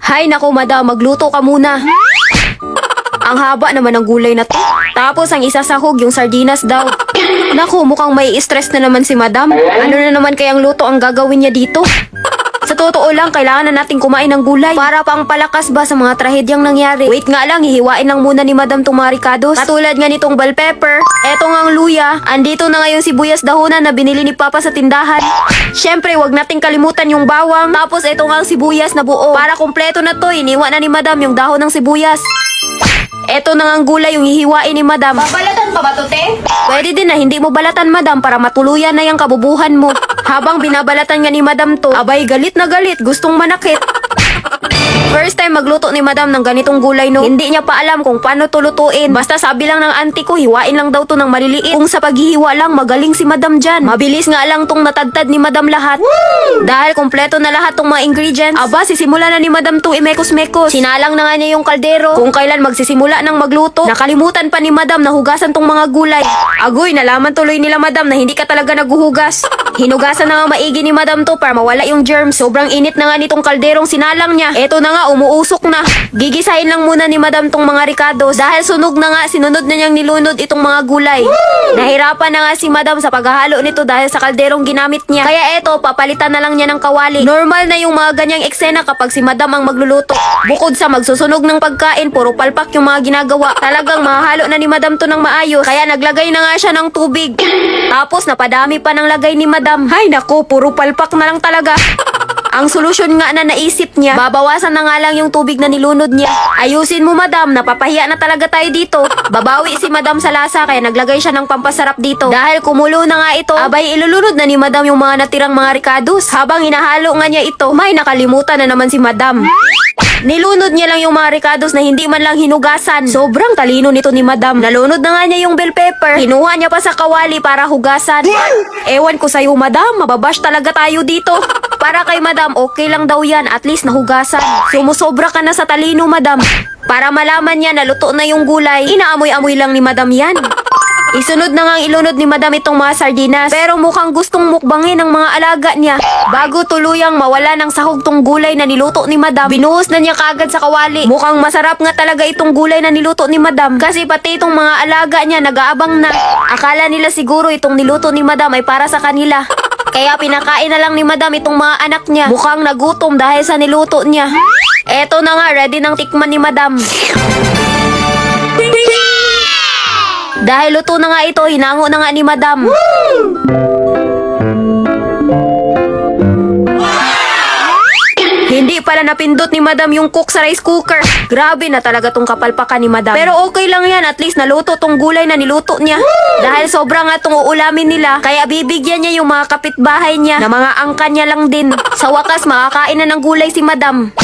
Hay naku madam, magluto ka muna. Ang haba naman ng gulay na to. Tapos ang isa sahog yung sardinas daw. Naku, mukhang may stress na naman si madam. Ano na naman kayang luto ang gagawin niya dito? Sa totoo lang, kailangan na nating kumain ng gulay para pang palakas ba sa mga trahedyang nangyari. Wait nga lang, hihiwain lang muna ni madam tong mga ricados. Katulad nga nitong bell pepper, eto nga ang luya, andito na ngayon sibuyas dahunan na binili ni Papa sa tindahan. Syempre, wag nating kalimutan yung bawang. Tapos eto nga ang sibuyas na buo. Para kumpleto na to, iniwa na ni madam yung dahon ng sibuyas. Eto na nga ang gulay yung hihiwain ni madam. Babalatan pa ba to, te? Pwede din na hindi mo balatan madam para matuluyan na yung kabubuhan mo. Habang binabalatan nga ni madam to, abay galit na galit, gustong manakit. First time magluto ni madam ng ganitong gulay no, hindi niya pa alam kung paano to lutuin. Basta sabi lang ng auntie ko, hiwain lang daw to ng maliliit. Kung sa paghihiwa lang, magaling si madam dyan. Mabilis nga lang tong natadtad ni madam lahat. Dahil kompleto na lahat tong mga ingredients, aba sisimula na ni madam to imekos-mekos. Sinalang na nga niya yung kaldero kung kailan magsisimula ng magluto. Nakalimutan pa ni madam na hugasan tong mga gulay. Agoy, nalaman tuloy nila madam na hindi ka talaga naguhugas. Hinugasan na nga maigi ni madam to para mawala yung germs. Sobrang init na nga nitong kalderong sinalang niya. Eto na nga, umuusok na. Gigisahin lang muna ni madam tong mga ricados. Dahil sunog na nga, sinunod na niyang nilunod itong mga gulay. Nahirapan na nga si madam sa paghahalo nito dahil sa kalderong ginamit niya. Kaya eto, papalitan na lang niya ng kawali. Normal na yung mga ganyang eksena kapag si madam ang magluluto. Bukod sa magsusunog ng pagkain, puro palpak yung mga ginagawa. Talagang mahalo na ni madam to ng maayos. Kaya naglagay na nga siya ng tubig. Tapos napadami pa ng lagay ni madam. Hay nako, puro palpak na lang talaga. Ang solusyon nga na naisip niya, babawasan na nga lang yung tubig na nilunod niya. Ayusin mo madam, napapahiya na talaga tayo dito. Babawi si madam sa lasa kaya naglagay siya ng pampasarap dito. Dahil kumulo na nga ito, abay ilulunod na ni madam yung mga natirang mga ricados. Habang hinahalo nga niya ito, may nakalimutan na naman si madam. Nilunod niya lang yung mga ricados na hindi man lang hinugasan. Sobrang talino nito ni madam. Nalunod na nga niya yung bell pepper. Kinuha niya pa sa kawali para hugasan. Ewan ko sa'yo madam, mababash talaga tayo dito. Para kay madam, okay lang daw yan. At least nahugasan. Sumusobra ka na sa talino madam. Para malaman niya na luto na yung gulay, inaamoy-amoy lang ni madam yan. Isunod na ngang ilunod ni madam itong mga sardinas. Pero mukhang gustong mukbangin ng mga alaga niya. Bago tuluyang mawala ng sahog tong gulay na niluto ni madam, binuhos na niya kaagad sa kawali. Mukhang masarap nga talaga itong gulay na niluto ni madam. Kasi pati itong mga alaga niya nag-aabang na. Akala nila siguro itong niluto ni madam ay para sa kanila. Kaya pinakain na lang ni madam itong mga anak niya. Mukhang nagutom dahil sa niluto niya. Eto na nga, ready ng tikman ni madam. Dahil luto na nga ito, hinango na nga ni madam. Hindi pala napindot ni madam yung cook sa rice cooker. Grabe na talaga tong kapalpakan ni madam. Pero okay lang yan, at least naluto tong gulay na niluto niya. Dahil sobra nga tong uulamin nila, kaya bibigyan niya yung mga kapitbahay niya na mga angkan niya lang din. Sa wakas, makakain na ng gulay si madam.